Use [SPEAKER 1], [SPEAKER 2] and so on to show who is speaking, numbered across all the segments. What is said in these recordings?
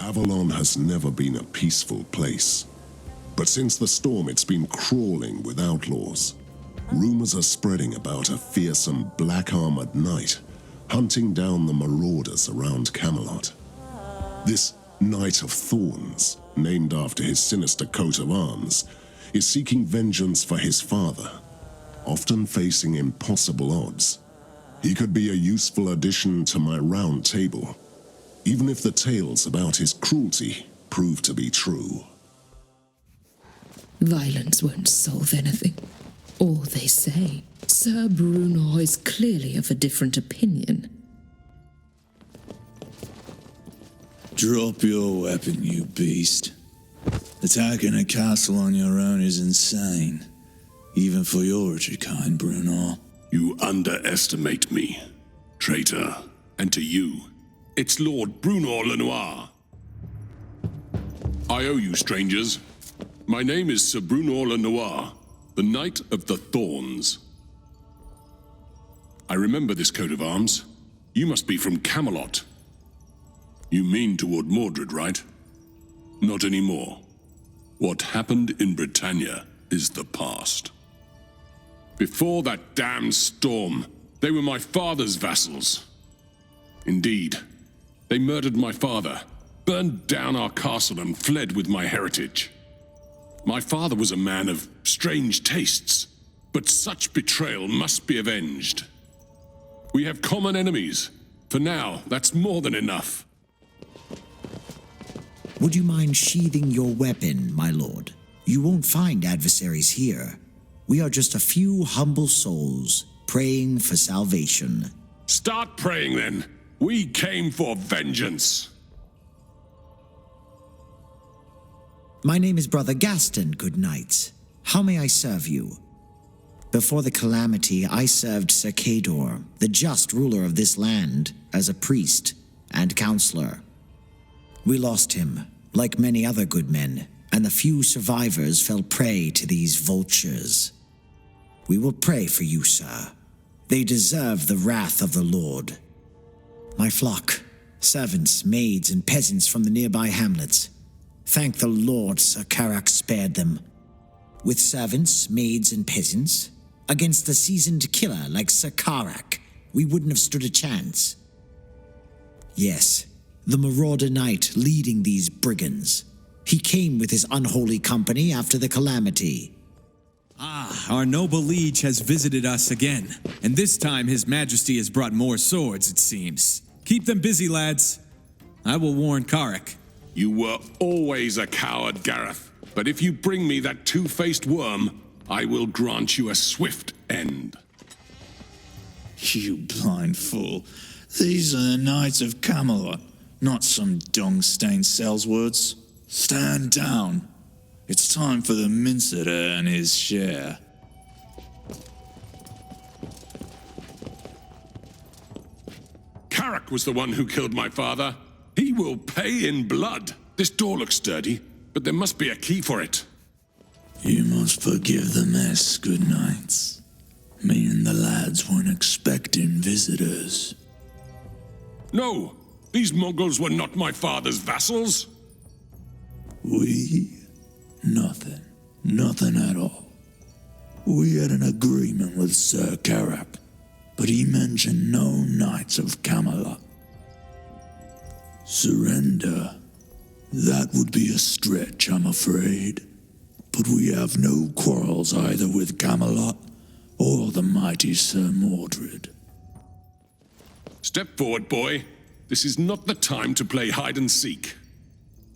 [SPEAKER 1] Avalon has never been a peaceful place. But since the storm, it's been crawling with outlaws. Rumors are spreading about a fearsome black-armored knight hunting down the marauders around Camelot. This Knight of Thorns, named after his sinister coat of arms, is seeking vengeance for his father, often facing impossible odds. He could be a useful addition to my round table, even if the tales about his cruelty prove to be true.
[SPEAKER 2] Violence won't solve anything. Or they say, Sir Bruno is clearly of a different opinion.
[SPEAKER 3] Drop your weapon, you beast. Attacking a castle on your own is insane. Even for your kind, Bruno.
[SPEAKER 4] You underestimate me, traitor. And to you, it's Lord Bruno Lenoir. I owe you, strangers. My name is Sir Bruno Lenoir, the Knight of the Thorns. I remember this coat of arms. You must be from Camelot. You mean toward Mordred, right? Not anymore. What happened in Britannia is the past. Before that damned storm, they were my father's vassals. Indeed, they murdered my father, burned down our castle, and fled with my heritage. My father was a man of strange tastes, but such betrayal must be avenged. We have common enemies. For now, that's more than enough.
[SPEAKER 5] Would you mind sheathing your weapon, my lord? You won't find adversaries here. We are just a few humble souls praying for salvation.
[SPEAKER 4] Start praying then. We came for vengeance.
[SPEAKER 5] My name is Brother Gaston, good knights. How may I serve you? Before the calamity, I served Sir Cador, the just ruler of this land, as a priest and counselor. We lost him, like many other good men, and the few survivors fell prey to these vultures. We will pray for you, sir. They deserve the wrath of the Lord. My flock, servants, maids, and peasants from the nearby hamlets, thank the Lord Sir Carak spared them. With servants, maids, and peasants, against a seasoned killer like Sir Carak, we wouldn't have stood a chance. Yes, the Marauder Knight leading these brigands. He came with his unholy company after the calamity.
[SPEAKER 6] Our noble liege has visited us again, and this time his majesty has brought more swords, it seems. Keep them busy, lads. I will warn Carak.
[SPEAKER 4] You were always a coward, Gareth. But if you bring me that two-faced worm, I will grant you a swift end.
[SPEAKER 3] You blind fool. These are the Knights of Camelot, not some dung-stained sellswords. Stand down. It's time for the mincer to earn his share.
[SPEAKER 4] Carak was the one who killed my father. He will pay in blood. This door looks sturdy, but there must be a key for it.
[SPEAKER 3] You must forgive the mess, good knights. Me and the lads weren't expecting visitors.
[SPEAKER 4] No, these Mongols were not my father's vassals.
[SPEAKER 3] We? Nothing. Nothing at all. We had an agreement with Sir Carak, but he mentioned no Knights of Camelot. Surrender? That would be a stretch, I'm afraid. But we have no quarrels either with Camelot or the mighty Sir Mordred.
[SPEAKER 4] Step forward, boy. This is not the time to play hide and seek.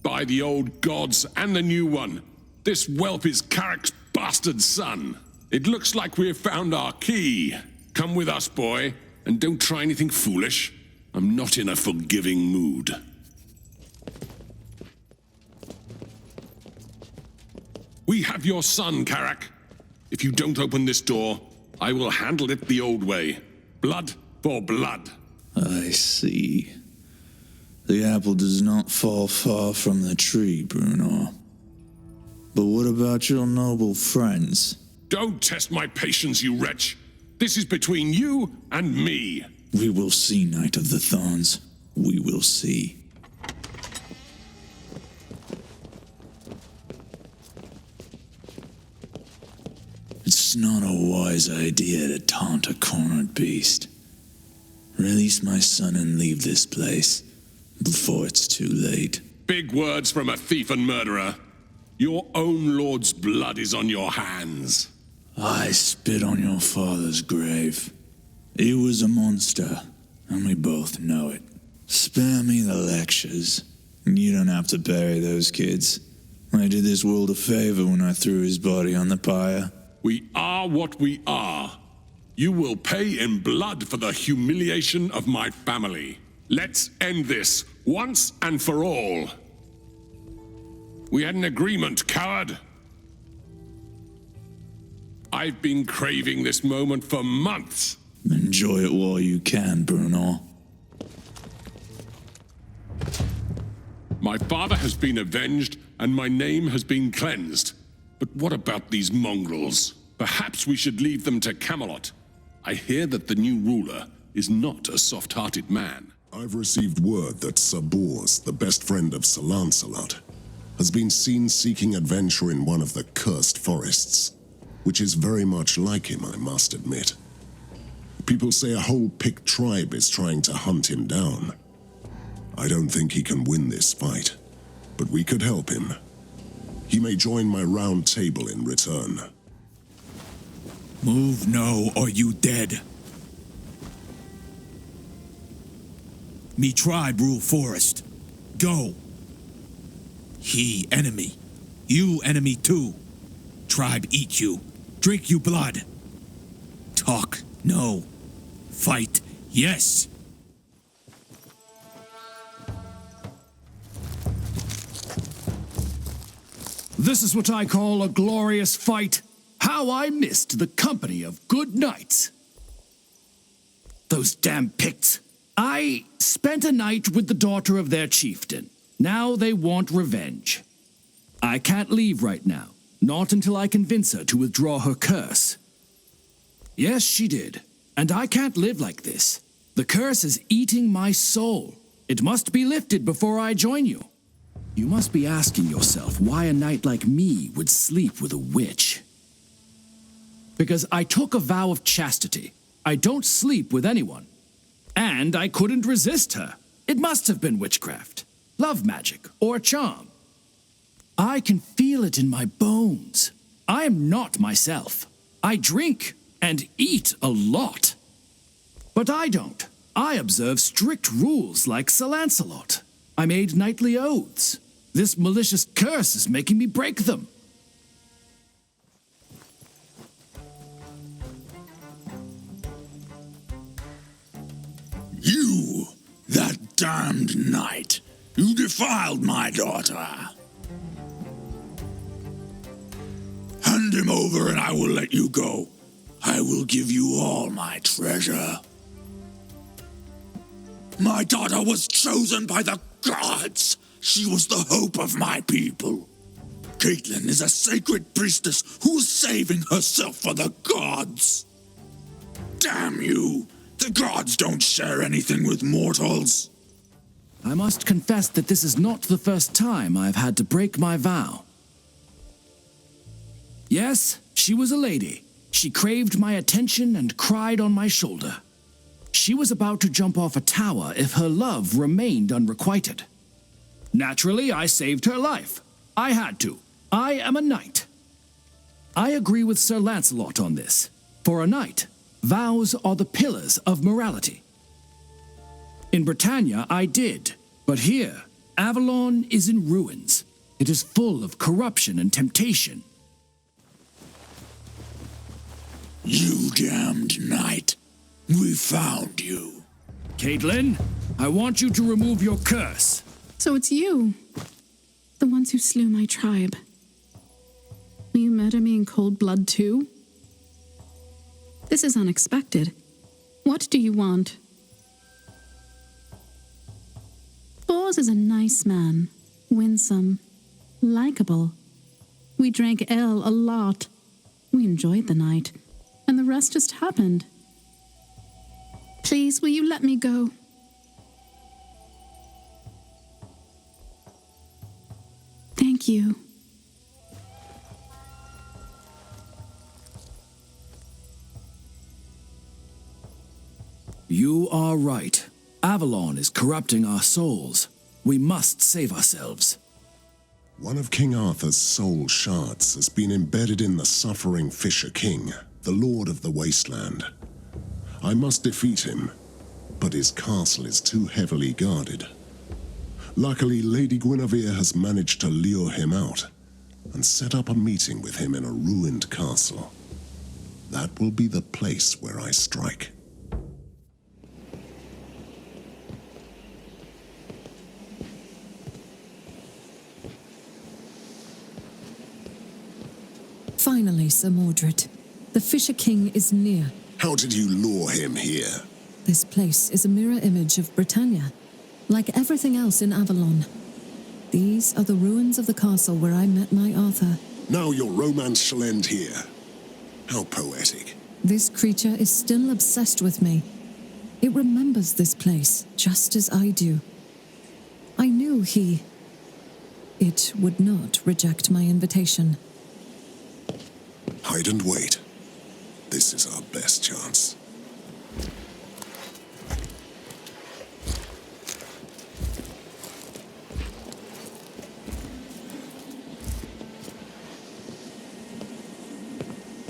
[SPEAKER 4] By the old gods and the new one, this whelp is Carak's bastard son. It looks like we have found our key. Come with us, boy, and don't try anything foolish. I'm not in a forgiving mood. We have your son, Carak. If you don't open this door, I will handle it the old way. Blood for blood.
[SPEAKER 3] I see. The apple does not fall far from the tree, Bruno. But what about your noble friends?
[SPEAKER 4] Don't test my patience, you wretch. This is between you and me.
[SPEAKER 3] We will see, Knight of the Thorns. We will see. not a wise idea to taunt a cornered beast. Release my son and leave this place before it's too late.
[SPEAKER 4] Big words from a thief and murderer. Your own lord's blood is on your hands.
[SPEAKER 3] I spit on your father's grave. He was a monster, and we both know it. Spare me the lectures. You don't have to bury those kids. I did this world a favor when I threw his body on the pyre.
[SPEAKER 4] We are what we are. You will pay in blood for the humiliation of my family. Let's end this, once and for all. We had an agreement, coward. I've been craving this moment for months.
[SPEAKER 3] Enjoy it while you can, Bruno.
[SPEAKER 4] My father has been avenged, and my name has been cleansed. But what about these mongrels? Perhaps we should leave them to Camelot. I hear that the new ruler is not a soft-hearted man.
[SPEAKER 1] I've received word that Sir Bors, the best friend of Sir Lancelot, has been seen seeking adventure in one of the cursed forests, which is very much like him, I must admit. People say a whole Pict tribe is trying to hunt him down. I don't think he can win this fight, but we could help him. He may join my round table in return.
[SPEAKER 6] Move no, or you dead. Me tribe rule forest. Go. He enemy. You enemy too. Tribe eat you. Drink you blood. Talk no. Fight yes.
[SPEAKER 7] This is what I call a glorious fight. How I missed the company of good knights. Those damn Picts. I spent a night with the daughter of their chieftain. Now they want revenge. I can't leave right now, not until I convince her to withdraw her curse. Yes, she did, and I can't live like this. The curse is eating my soul. It must be lifted before I join you. You must be asking yourself why a knight like me would sleep with a witch. Because I took a vow of chastity. I don't sleep with anyone. And I couldn't resist her. It must have been witchcraft, love magic, or charm. I can feel it in my bones. I am not myself. I drink and eat a lot. But I don't. I observe strict rules like Sir Lancelot. I made knightly oaths. This malicious curse is making me break them.
[SPEAKER 3] You, that damned knight, you defiled my daughter. Hand him over and I will let you go. I will give you all my treasure. My daughter was chosen by the gods. She was the hope of my people. Caitlin is a sacred priestess who is saving herself for the gods. Damn you! The gods don't share anything with mortals.
[SPEAKER 7] I must confess that this is not the first time I've had to break my vow. Yes, she was a lady. She craved my attention and cried on my shoulder. She was about to jump off a tower if her love remained unrequited. Naturally, I saved her life. I had to. I am a knight. I agree with Sir Lancelot on this. For a knight, vows are the pillars of morality. In Britannia, I did. But here, Avalon is in ruins. It is full of corruption and temptation.
[SPEAKER 3] You damned knight. We found you.
[SPEAKER 7] Caitlin, I want you to remove your curse.
[SPEAKER 8] So it's you. The ones who slew my tribe. Will you murder me in cold blood too? This is unexpected. What do you want? Bors is a nice man. Winsome. Likeable. We drank ale a lot. We enjoyed the night. And the rest just happened. Please, will you let me go? Thank you.
[SPEAKER 7] You are right. Avalon is corrupting our souls. We must save ourselves.
[SPEAKER 1] One of King Arthur's soul shards has been embedded in the suffering Fisher King, the Lord of the Wasteland. I must defeat him, but his castle is too heavily guarded. Luckily, Lady Guinevere has managed to lure him out and set up a meeting with him in a ruined castle. That will be the place where I strike.
[SPEAKER 2] Finally, Sir Mordred. The Fisher King is near.
[SPEAKER 1] How did you lure him here?
[SPEAKER 2] This place is a mirror image of Britannia, like everything else in Avalon. These are the ruins of the castle where I met my Arthur.
[SPEAKER 1] Now your romance shall end here. How poetic.
[SPEAKER 2] This creature is still obsessed with me. It remembers this place, just as I do. I knew it would not reject my invitation.
[SPEAKER 1] Hide and wait. This is our best chance.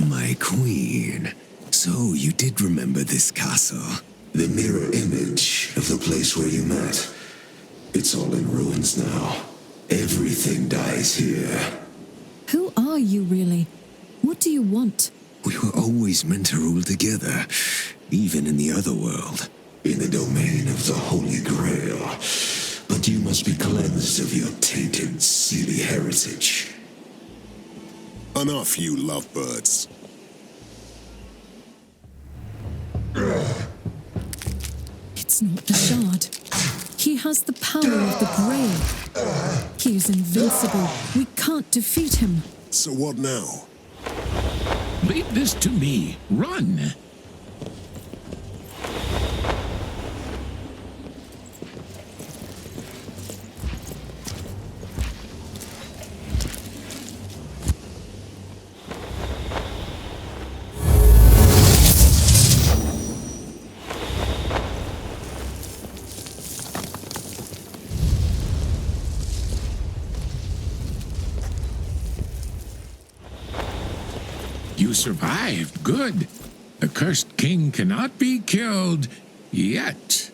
[SPEAKER 9] My queen. So you did remember this castle. The mirror image of the place where you met. It's all in ruins now. Everything dies here.
[SPEAKER 2] Who are you, really? What do you want?
[SPEAKER 9] We were always meant to rule together, even in the other world. In the domain of the Holy Grail. But you must be cleansed of your tainted, seedy heritage.
[SPEAKER 1] Enough, you lovebirds.
[SPEAKER 2] It's not the shard. He has the power of the Grail. He is invincible. We can't defeat him.
[SPEAKER 1] So what now?
[SPEAKER 10] Leave this to me. Run! You survived. Good. The cursed king cannot be killed yet.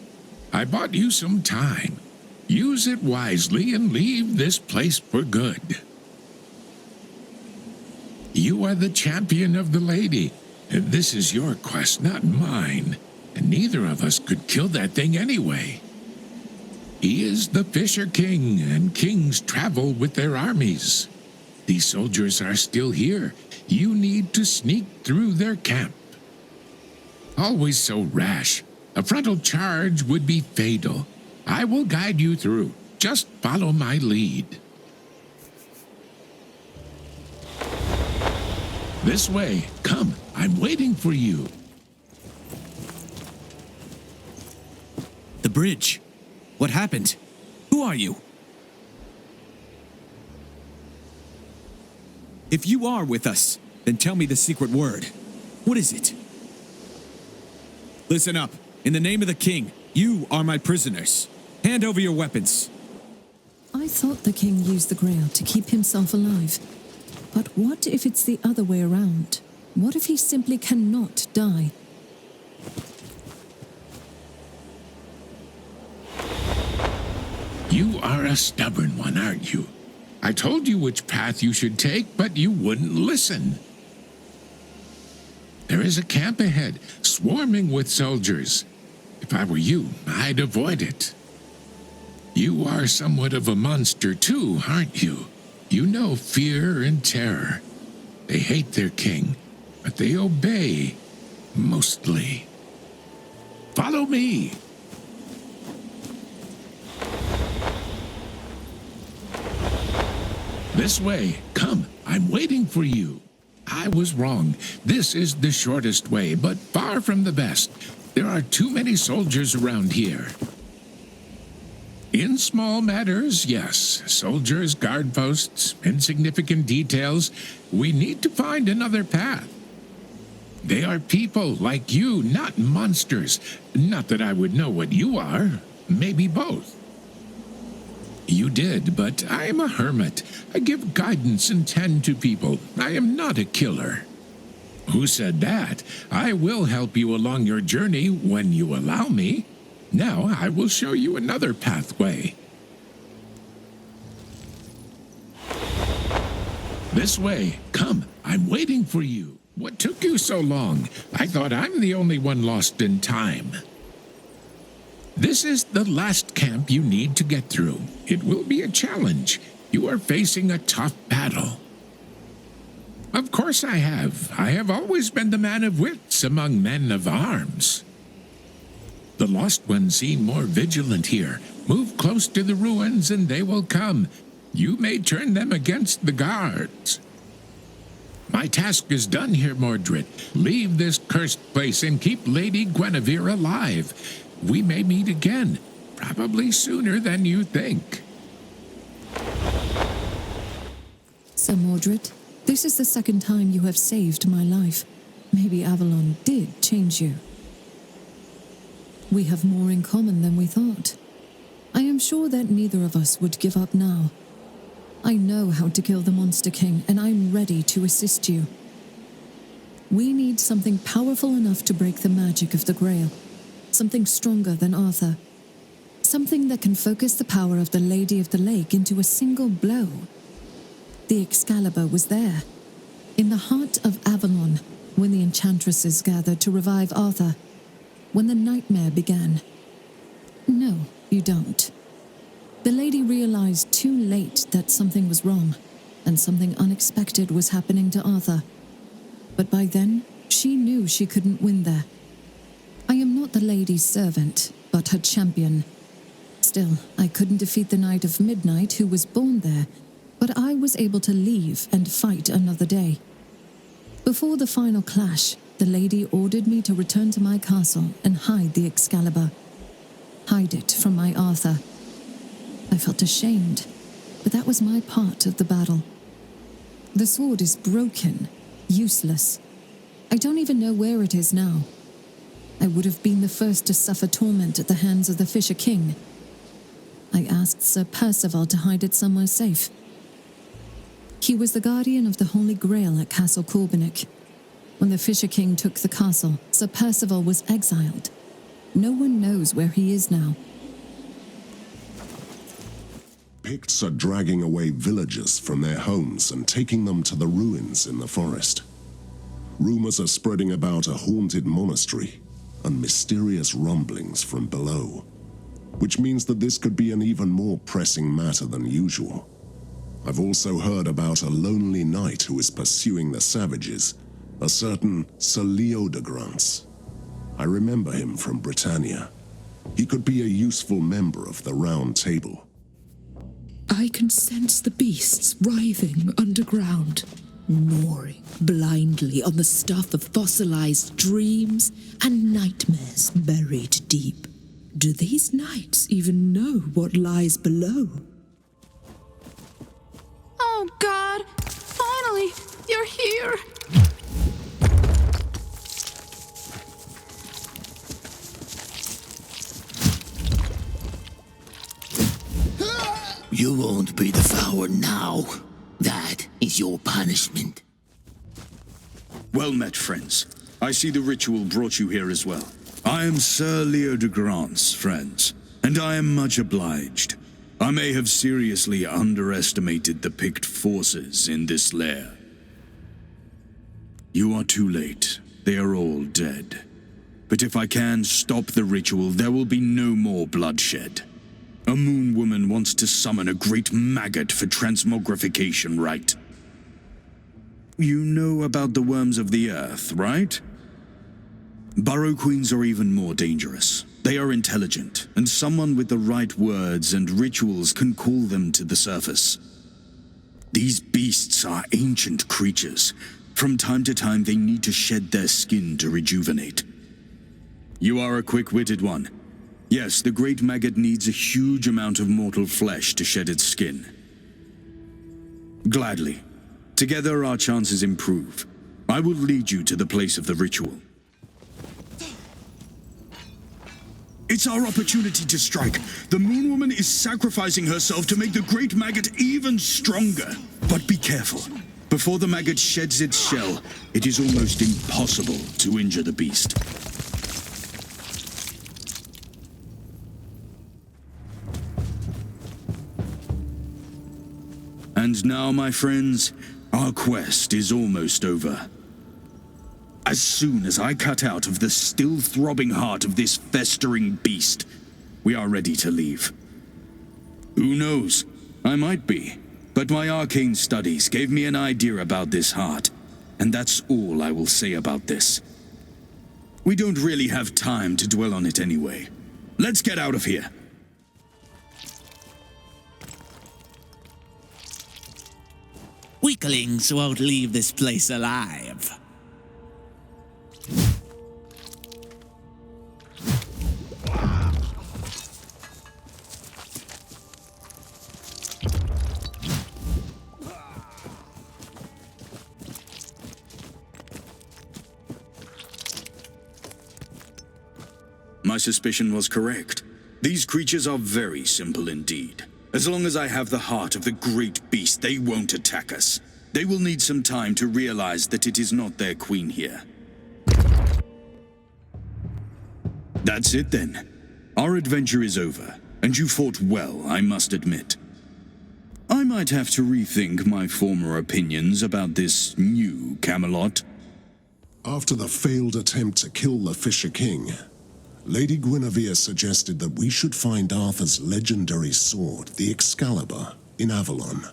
[SPEAKER 10] I bought you some time. Use it wisely and leave this place for good. You are the champion of the lady, and this is your quest, not mine. And neither of us could kill that thing anyway. He is the Fisher King, and kings travel with their armies. These soldiers are still here. You need to sneak through their camp. Always so rash. A frontal charge would be fatal. I will guide you through. Just follow my lead. This way. Come, I'm waiting for you.
[SPEAKER 6] The bridge. What happened? Who are you? If you are with us, then tell me the secret word. What is it? Listen up. In the name of the king, you are my prisoners. Hand over your weapons.
[SPEAKER 2] I thought the king used the Grail to keep himself alive. But what if it's the other way around? What if he simply cannot die?
[SPEAKER 10] You are a stubborn one, aren't you? I told you which path you should take, but you wouldn't listen. There is a camp ahead, swarming with soldiers. If I were you, I'd avoid it. You are somewhat of a monster too, aren't you? You know fear and terror. They hate their king, but they obey, mostly. Follow me. This way. Come, I'm waiting for you. I was wrong. This is the shortest way, but far from the best. There are too many soldiers around here. In small matters, yes. Soldiers, guard posts, insignificant details. We need to find another path. They are people like you, not monsters. Not that I would know what you are. Maybe both. You did, but I am a hermit. I give guidance and tend to people. I am not a killer. Who said that? I will help you along your journey when you allow me. Now I will show you another pathway. This way. Come, I'm waiting for you. What took you so long? I thought I'm the only one lost in time. This is the last camp you need to get through. It will be a challenge. You are facing a tough battle. Of course I have. I have always been the man of wits among men of arms. The Lost Ones seem more vigilant here. Move close to the ruins and they will come. You may turn them against the guards. My task is done here, Mordred. Leave this cursed place and keep Lady Guinevere alive. We may meet again, probably sooner than you think.
[SPEAKER 2] Sir Mordred, this is the second time you have saved my life. Maybe Avalon did change you. We have more in common than we thought. I am sure that neither of us would give up now. I know how to kill the Monster King, and I'm ready to assist you. We need something powerful enough to break the magic of the Grail. Something stronger than Arthur. Something that can focus the power of the Lady of the Lake into a single blow. The Excalibur was there, in the heart of Avalon, when the enchantresses gathered to revive Arthur, when the nightmare began. No, you don't. The lady realized too late that something was wrong, and something unexpected was happening to Arthur. But by then, she knew she couldn't win there. I am not the lady's servant, but her champion. Still, I couldn't defeat the Knight of Midnight who was born there, but I was able to leave and fight another day. Before the final clash, the lady ordered me to return to my castle and hide the Excalibur. Hide it from my Arthur. I felt ashamed, but that was my part of the battle. The sword is broken, useless. I don't even know where it is now. I would have been the first to suffer torment at the hands of the Fisher King. I asked Sir Percival to hide it somewhere safe. He was the guardian of the Holy Grail at Castle Corbinic. When the Fisher King took the castle, Sir Percival was exiled. No one knows where he is now.
[SPEAKER 1] Picts are dragging away villagers from their homes and taking them to the ruins in the forest. Rumors are spreading about a haunted monastery and mysterious rumblings from below, which means that this could be an even more pressing matter than usual. I've also heard about a lonely knight who is pursuing the savages, a certain Sir Leo de Grance. I remember him from Britannia. He could be a useful member of the Round Table.
[SPEAKER 11] I can sense the beasts writhing underground, gnawing blindly on the stuff of fossilized dreams and nightmares buried deep. Do these knights even know what lies below?
[SPEAKER 8] Oh, God! Finally! You're here!
[SPEAKER 12] You won't be devoured now. That is your punishment.
[SPEAKER 13] Well met, friends. I see the ritual brought you here as well. I am Sir Leo de Grance, friends, and I am much obliged. I may have seriously underestimated the Pict forces in this lair. You are too late. They are all dead. But if I can stop the ritual, there will be no more bloodshed. A moon woman wants to summon a great maggot for transmogrification, right? You know about the worms of the earth, right? Burrow queens are even more dangerous. They are intelligent, and someone with the right words and rituals can call them to the surface. These beasts are ancient creatures. From time to time, they need to shed their skin to rejuvenate. You are a quick-witted one. Yes, the great maggot needs a huge amount of mortal flesh to shed its skin. Gladly. Together our chances improve. I will lead you to the place of the ritual. It's our opportunity to strike. The Moon Woman is sacrificing herself to make the Great Maggot even stronger. But be careful. Before the maggot sheds its shell, it is almost impossible to injure the beast. And now, my friends, our quest is almost over. As soon as I cut out of the still throbbing heart of this festering beast, we are ready to leave. Who knows? I might be. But my arcane studies gave me an idea about this heart, and that's all I will say about this. We don't really have time to dwell on it anyway. Let's get out of here.
[SPEAKER 14] Weaklings won't leave this place alive.
[SPEAKER 13] My suspicion was correct. These creatures are very simple indeed. As long as I have the heart of the great beast, they won't attack us. They will need some time to realize that it is not their queen here. That's it then. Our adventure is over, and you fought well, I must admit. I might have to rethink my former opinions about this new Camelot.
[SPEAKER 1] After the failed attempt to kill the Fisher King, Lady Guinevere suggested that we should find Arthur's legendary sword, the Excalibur, in Avalon,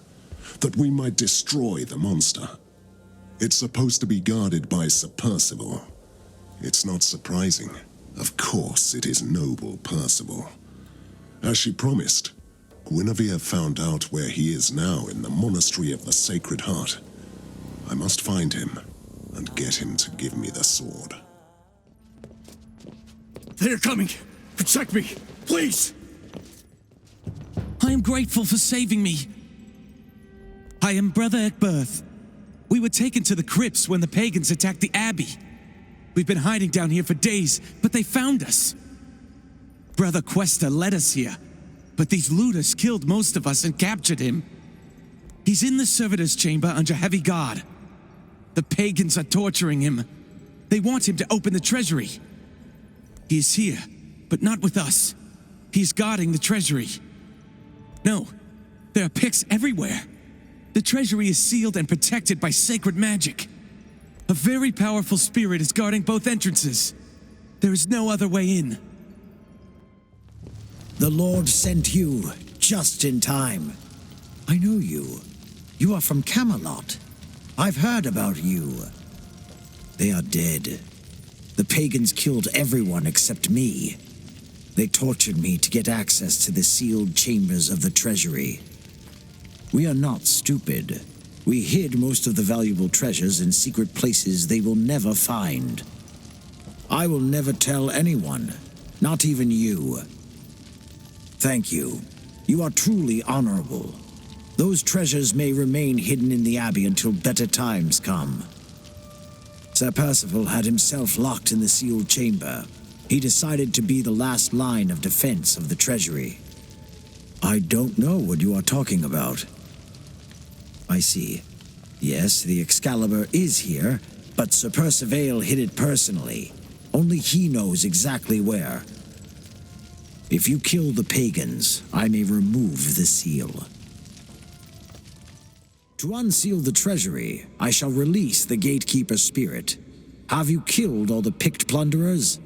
[SPEAKER 1] that we might destroy the monster. It's supposed to be guarded by Sir Percival. It's not surprising. Of course it is noble Percival. As she promised, Guinevere found out where he is now in the Monastery of the Sacred Heart. I must find him and get him to give me the sword.
[SPEAKER 7] They're coming! Protect me, please!
[SPEAKER 14] I am grateful for saving me. I am Brother Eckberth. We were taken to the crypts when the pagans attacked the Abbey. We've been hiding down here for days, but they found us. Brother Cuesta led us here, but these looters killed most of us and captured him. He's in the servitor's chamber under heavy guard. The pagans are torturing him. They want him to open the treasury. He is here, but not with us. He's guarding the treasury. No, there are Picts everywhere. The treasury is sealed and protected by sacred magic. A very powerful spirit is guarding both entrances. There is no other way in.
[SPEAKER 5] The Lord sent you just in time. I know you. You are from Camelot. I've heard about you. They are dead. The pagans killed everyone except me. They tortured me to get access to the sealed chambers of the treasury. We are not stupid. We hid most of the valuable treasures in secret places they will never find. I will never tell anyone, not even you. Thank you. You are truly honorable. Those treasures may remain hidden in the Abbey until better times come. Sir Percival had himself locked in the sealed chamber. He decided to be the last line of defense of the treasury. I don't know what you are talking about. I see. Yes, the Excalibur is here, but Sir Percival hid it personally. Only he knows exactly where. If you kill the pagans, I may remove the seal. To unseal the treasury, I shall release the gatekeeper spirit. Have you killed all the Pict plunderers?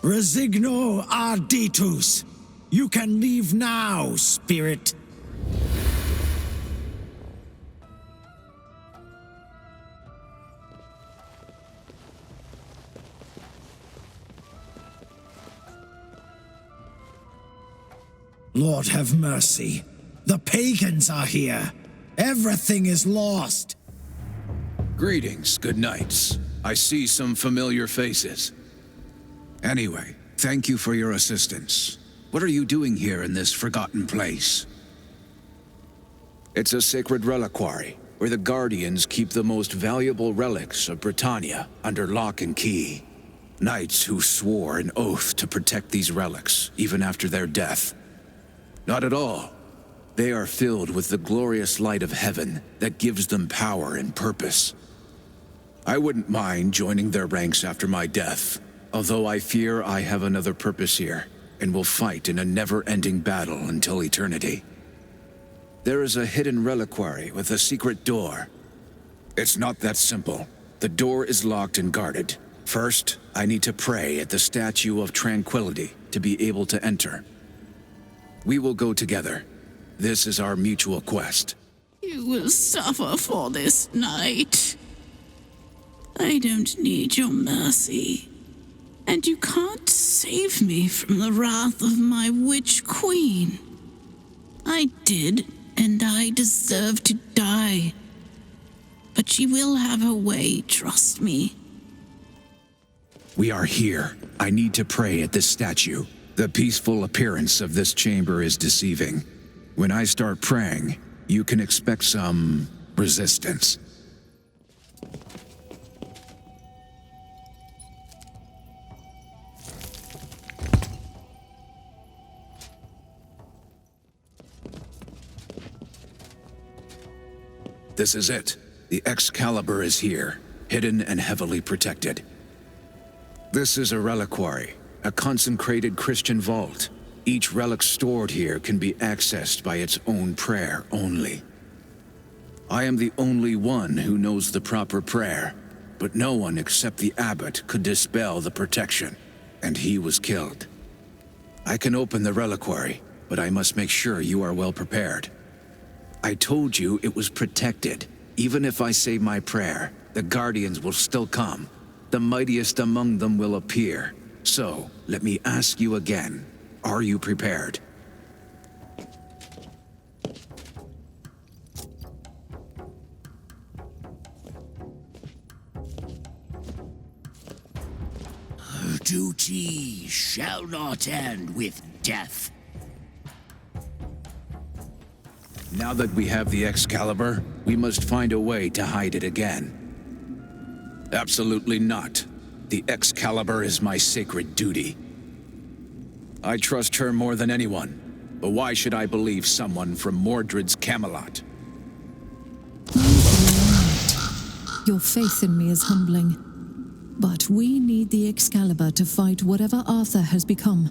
[SPEAKER 5] Resigno arditus! You can leave now, spirit! Lord have mercy. The pagans are here. Everything is lost.
[SPEAKER 15] Greetings, good knights. I see some familiar faces. Anyway, thank you for your assistance. What are you doing here in this forgotten place?
[SPEAKER 16] It's a sacred reliquary.
[SPEAKER 15] where the Guardians keep the most valuable relics of Britannia under lock and key. Knights who swore an oath to protect these relics, even after their death. Not at all. They are filled with the glorious light of heaven that gives them power and purpose. I wouldn't mind joining their ranks after my death, although I fear I have another purpose here, and will fight in a never-ending battle until eternity. There is a hidden reliquary with a secret door. It's not that simple. The door is locked and guarded. First, I need to pray at the Statue of Tranquility to be able to enter. We will go together. This is our mutual quest.
[SPEAKER 8] You will suffer for this, knight. I don't need your mercy. And you can't save me from the wrath of my witch queen. I did, and I deserve to die. But she will have her way, trust me.
[SPEAKER 15] We are here. I need to pray at this statue. The peaceful appearance of this chamber is deceiving. When I start praying, you can expect some resistance. This is it. The Excalibur is here, hidden and heavily protected. This is a reliquary, a consecrated Christian vault. Each relic stored here can be accessed by its own prayer only. I am the only one who knows the proper prayer, but no one except the abbot could dispel the protection, and he was killed. I can open the reliquary, but I must make sure you are well prepared. I told you it was protected. Even if I say my prayer, the Guardians will still come. The mightiest among them will appear. So, let me ask you again. Are you prepared?
[SPEAKER 12] Duty shall not end with death.
[SPEAKER 15] Now that we have the Excalibur, we must find a way to hide it again. Absolutely not. The Excalibur is my sacred duty. I trust her more than anyone, but why should I believe someone from Mordred's Camelot?
[SPEAKER 2] Your faith in me is humbling. But we need the Excalibur to fight whatever Arthur has become.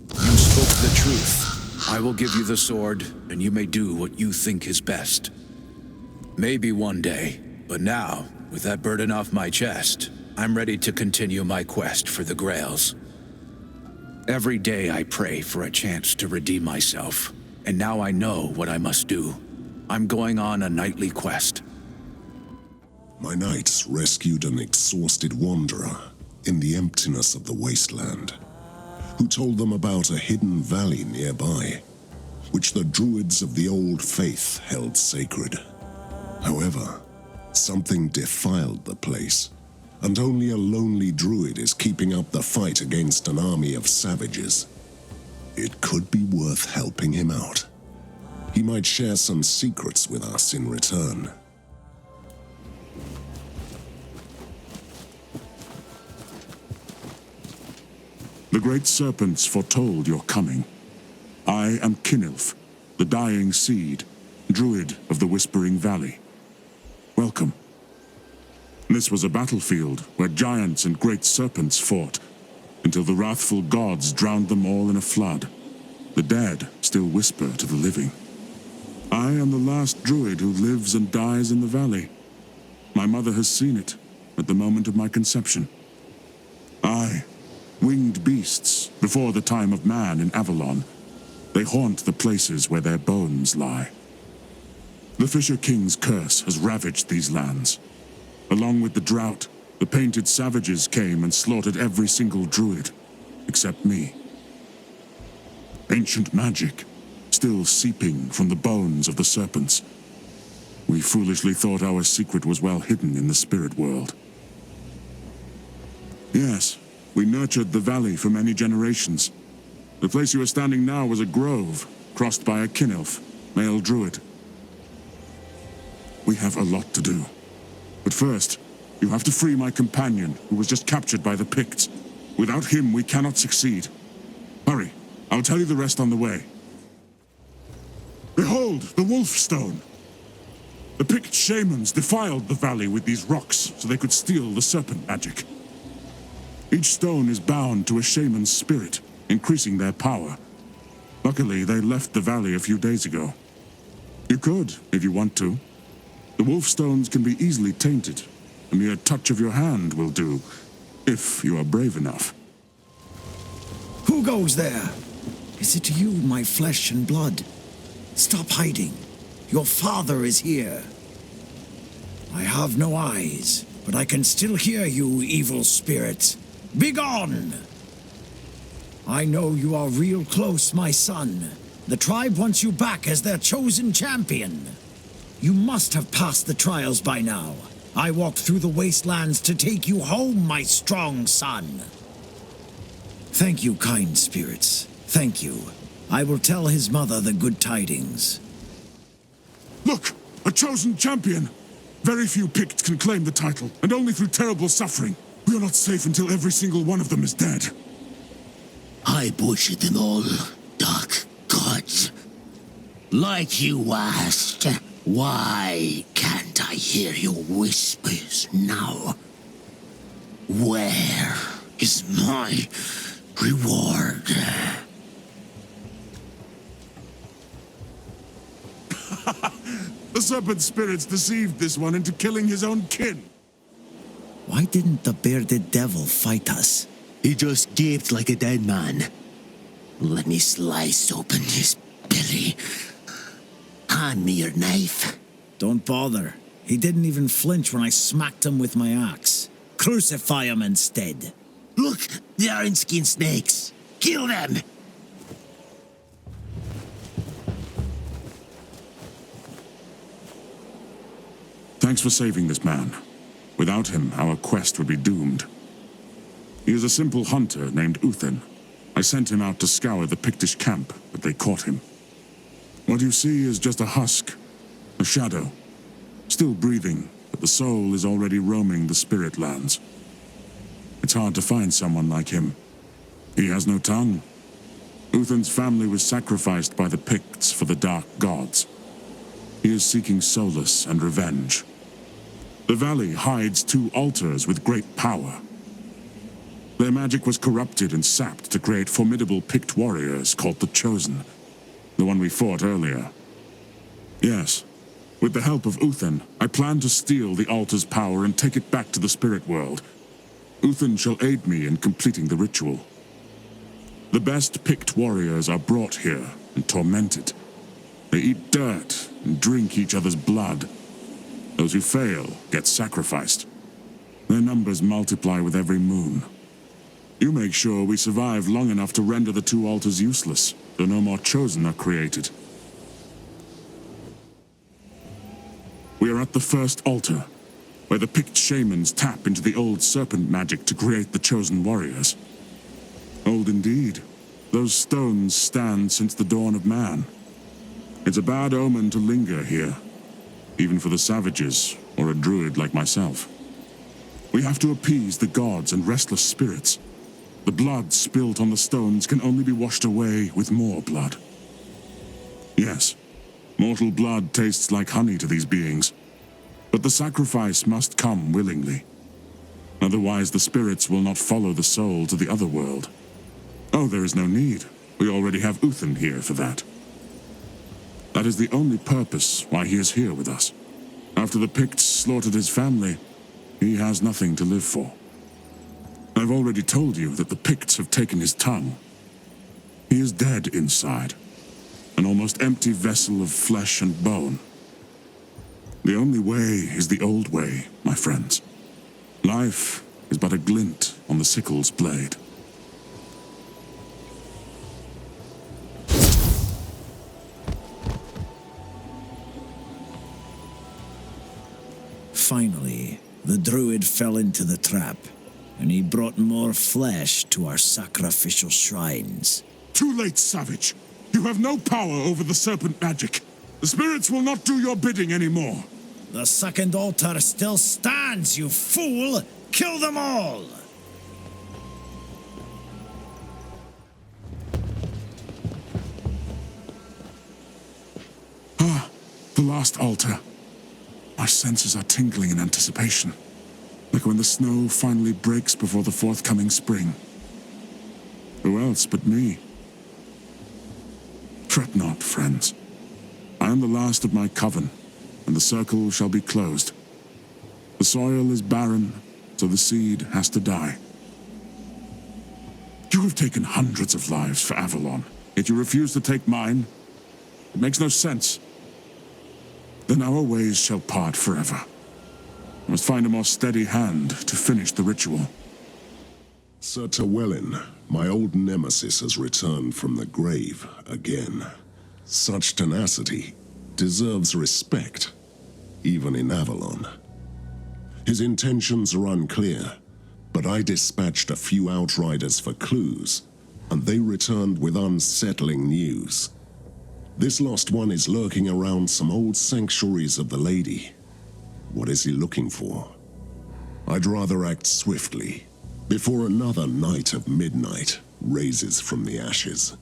[SPEAKER 15] You spoke the truth. I will give you the sword, and you may do what you think is best. Maybe one day, but now, with that burden off my chest, I'm ready to continue my quest for the Grails. Every day I pray for a chance to redeem myself, and now I know what I must do. I'm going on a nightly quest.
[SPEAKER 1] My knights rescued an exhausted wanderer in the emptiness of the wasteland, who told them about a hidden valley nearby, which the druids of the old faith held sacred. However, something defiled the place, and only a lonely druid is keeping up the fight against an army of savages. It could be worth helping him out. He might share some secrets with us in return.
[SPEAKER 16] The great serpents foretold your coming. I am Kinilf, the dying seed, druid of the Whispering Valley. Welcome. This was a battlefield where giants and great serpents fought, until the wrathful gods drowned them all in a flood. The dead still whisper to the living. I am the last druid who lives and dies in the valley. My mother has seen it at the moment of my conception. Winged beasts, before the time of man in Avalon. They haunt the places where their bones lie. The Fisher King's curse has ravaged these lands. Along with the drought, the painted savages came and slaughtered every single druid, except me. Ancient magic, still seeping from the bones of the serpents. We foolishly thought our secret was well hidden in the spirit world. Yes. We nurtured the valley for many generations. The place you are standing now was a grove, crossed by a Kinilf, male druid. We have a lot to do. But first, you have to free my companion, who was just captured by the Picts. Without him, we cannot succeed. Hurry, I'll tell you the rest on the way. Behold, the Wolf Stone! The Pict shamans defiled the valley with these rocks so they could steal the serpent magic. Each stone is bound to a shaman's spirit, increasing their power. Luckily, they left the valley a few days ago. You could, if you want to. The Wolf Stones can be easily tainted. A mere touch of your hand will do, if you are brave enough.
[SPEAKER 5] Who goes there? Is it you, my flesh and blood? Stop hiding. Your father is here. I have no eyes, but I can still hear you, evil spirits. Begone! I know you are real close, my son. The tribe wants you back as their chosen champion. You must have passed the trials by now. I walked through the wastelands to take you home, my strong son. Thank you, kind spirits. Thank you. I will tell his mother the good tidings.
[SPEAKER 16] Look! A chosen champion! Very few Picts can claim the title, and only through terrible suffering. We are not safe until every single one of them is dead.
[SPEAKER 12] I butchered them all, dark gods. Like you asked, why can't I hear your whispers now? Where is my reward?
[SPEAKER 16] The serpent spirits deceived this one into killing his own kin.
[SPEAKER 5] Why didn't the bearded devil fight us?
[SPEAKER 12] He just gaped like a dead man. Let me slice open his belly. Hand me your knife.
[SPEAKER 5] Don't bother. He didn't even flinch when I smacked him with my axe. Crucify him instead.
[SPEAKER 12] Look, they are in skin snakes. Kill them!
[SPEAKER 16] Thanks for saving this man. Without him, our quest would be doomed. He is a simple hunter named Uthen. I sent him out to scour the Pictish camp, but they caught him. What you see is just a husk, a shadow. Still breathing, but the soul is already roaming the spirit lands. It's hard to find someone like him. He has no tongue. Uthen's family was sacrificed by the Picts for the dark gods. He is seeking solace and revenge. The valley hides 2 altars with great power. Their magic was corrupted and sapped to create formidable Pict warriors called the Chosen, the one we fought earlier. Yes, with the help of Uthen, I plan to steal the altar's power and take it back to the spirit world. Uthen shall aid me in completing the ritual. The best Pict warriors are brought here and tormented. They eat dirt and drink each other's blood. Those who fail get sacrificed. Their numbers multiply with every moon. You make sure we survive long enough to render the 2 altars useless, so no more Chosen are created. We are at the first altar, where the Pict shamans tap into the old serpent magic to create the Chosen warriors. Old indeed. Those stones stand since the dawn of man. It's a bad omen to linger here, even for the savages, or a druid like myself. We have to appease the gods and restless spirits. The blood spilt on the stones can only be washed away with more blood. Yes, mortal blood tastes like honey to these beings, but the sacrifice must come willingly. Otherwise, the spirits will not follow the soul to the other world. Oh, there is no need. We already have Uthen here for that. That is the only purpose why he is here with us. After the Picts slaughtered his family, he has nothing to live for. I've already told you that the Picts have taken his tongue. He is dead inside, an almost empty vessel of flesh and bone. The only way is the old way, my friends. Life is but a glint on the sickle's blade.
[SPEAKER 5] Finally, the druid fell into the trap, and he brought more flesh to our sacrificial shrines.
[SPEAKER 16] Too late, savage! You have no power over the serpent magic. The spirits will not do your bidding anymore.
[SPEAKER 5] The second altar still stands, you fool! Kill them all!
[SPEAKER 16] Ah, the last altar. My senses are tingling in anticipation, like when the snow finally breaks before the forthcoming spring. Who else but me? Fret not, friends. I am the last of my coven, and the circle shall be closed. The soil is barren, so the seed has to die. You have taken hundreds of lives for Avalon, yet you refuse to take mine? It makes no sense. Then our ways shall part forever. I must find a more steady hand to finish the ritual.
[SPEAKER 1] Sir Tywelin, my old nemesis has returned from the grave again. Such tenacity deserves respect, even in Avalon. His intentions are unclear, but I dispatched a few outriders for clues, and they returned with unsettling news. This lost one is lurking around some old sanctuaries of the Lady. What is he looking for? I'd rather act swiftly, before another Knight of Midnight raises from the ashes.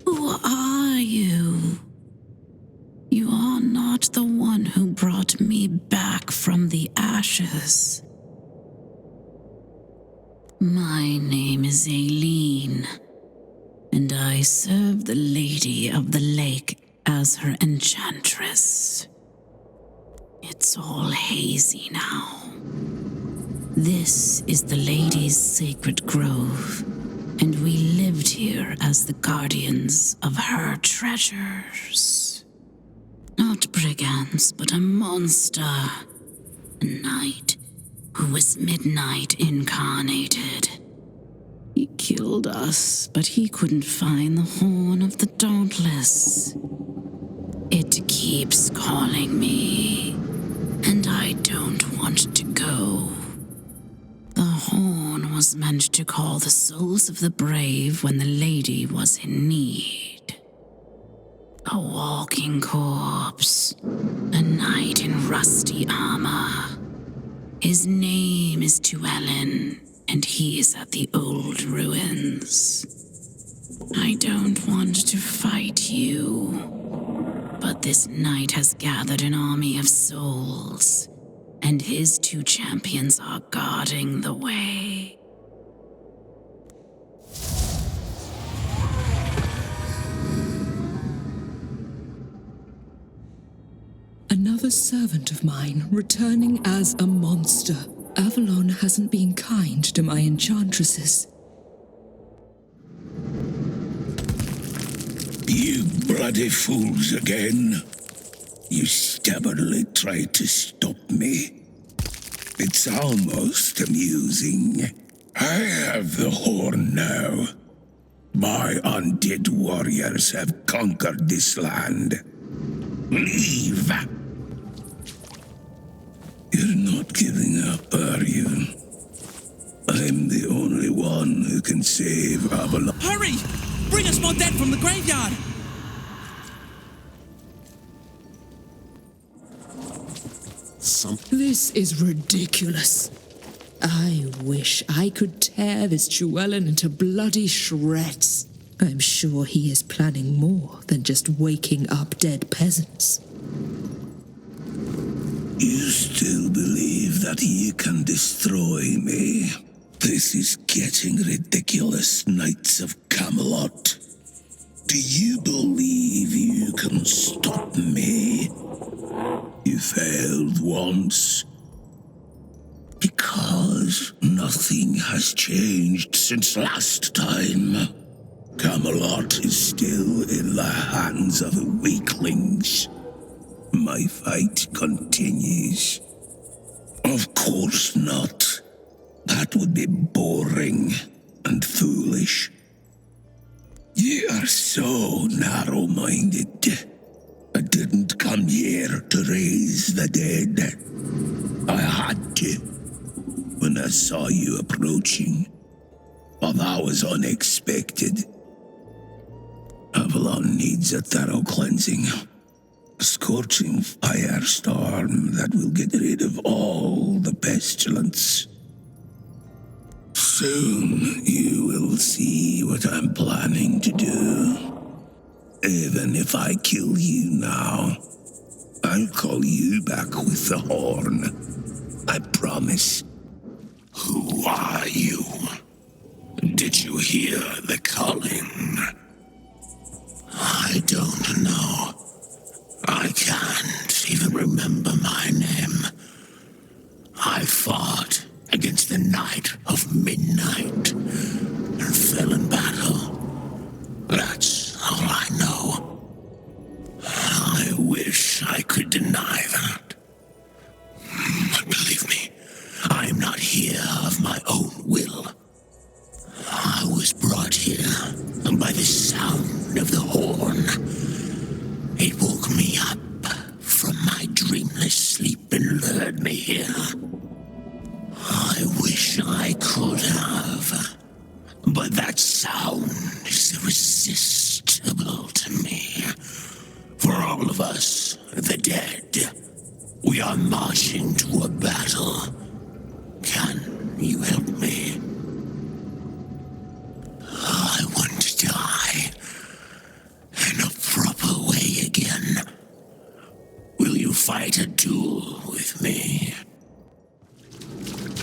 [SPEAKER 17] Who are you? You are not the one who brought me back from the ashes. My name is Aileen, and I serve the Lady of the Lake as her enchantress. It's all hazy now. This is the Lady's sacred grove, and we lived here as the guardians of her treasures. Not brigands, but a monster. A knight who was Midnight incarnated. He killed us, but he couldn't find the Horn of the Dauntless. It keeps calling me, and I don't want to go. The Horn was meant to call the souls of the brave when the Lady was in need. A walking corpse, a knight in rusty armor. His name is Tywelin, and he's at the old ruins. I don't want to fight you, but this knight has gathered an army of souls, and his 2 champions are guarding the way.
[SPEAKER 11] Another servant of mine returning as a monster. Avalon hasn't been kind to my enchantresses.
[SPEAKER 18] You bloody fools again. You stubbornly tried to stop me. It's almost amusing. I have the Horn now. My undead warriors have conquered this land. Leave! You're not giving up, are you? I'm the only one who can save Avalon.
[SPEAKER 14] Hurry! Bring us more dead from the graveyard!
[SPEAKER 11] This is ridiculous. I wish I could tear this Tywelin into bloody shreds. I'm sure he is planning more than just waking up dead peasants.
[SPEAKER 18] You still believe that you can destroy me? This is getting ridiculous, Knights of Camelot. Do you believe you can stop me? You failed once. Because nothing has changed since last time. Camelot is still in the hands of weaklings. My fight continues. Of course not. That would be boring and foolish. You are so narrow-minded. I didn't come here to raise the dead. I had to when I saw you approaching. But that was unexpected. Avalon Avalon needs a thorough cleansing. A scorching firestorm that will get rid of all the pestilence. Soon you will see what I'm planning to do. Even if I kill you now, I'll call you back with the horn. I promise.
[SPEAKER 9] Who are you? Did you hear the calling? I don't know. I can't even remember my name. I fought against the Knight of Midnight and fell in battle. That's all I know. I wish I could deny that. But believe me, I am not here of my own will. I was brought here by the sound of the horn. It woke me up from my dreamless sleep and lured me here. I wish I could have, but that sound is irresistible to me. For all of us, the dead, we are marching to a battle. Can you help me? I want to die in a proper way again. Will you fight a duel with me?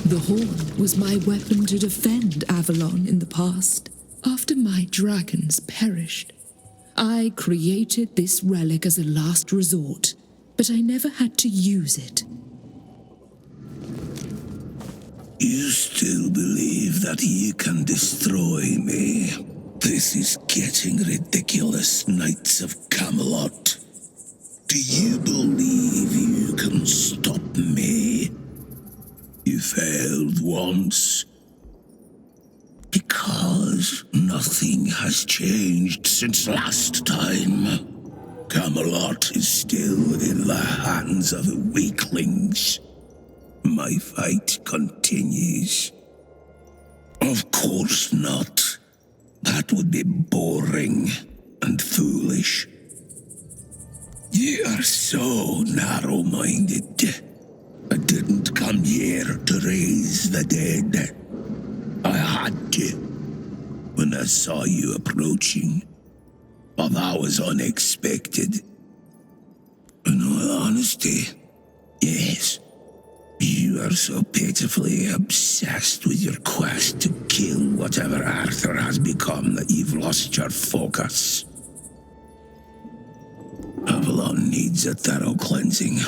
[SPEAKER 11] The horn was my weapon to defend Avalon in the past. After my dragons perished, I created this relic as a last resort, but I never had to use it.
[SPEAKER 18] You still believe that you can destroy me? This is getting ridiculous, Knights of Camelot. Do you believe you can stop me? You failed once. Because nothing has changed since last time. Camelot is still in the hands of the weaklings. My fight continues. Of course not. That would be boring and foolish. You are so narrow-minded. I didn't come here to raise the dead. I had to when I saw you approaching. But that was unexpected. In all honesty, yes. You are so pitifully obsessed with your quest to kill whatever Arthur has become that you've lost your focus. Avalon needs a thorough cleansing.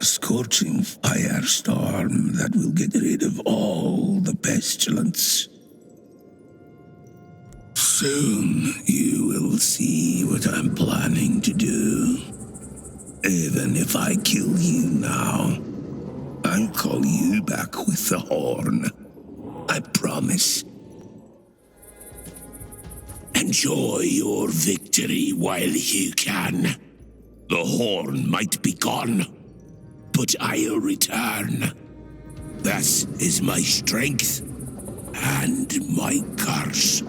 [SPEAKER 18] A scorching firestorm that will get rid of all the pestilence. Soon you will see what I'm planning to do. Even if I kill you now, I'll call you back with the horn. I promise. Enjoy your victory while you can. The horn might be gone, but I'll return. That is my strength and my curse.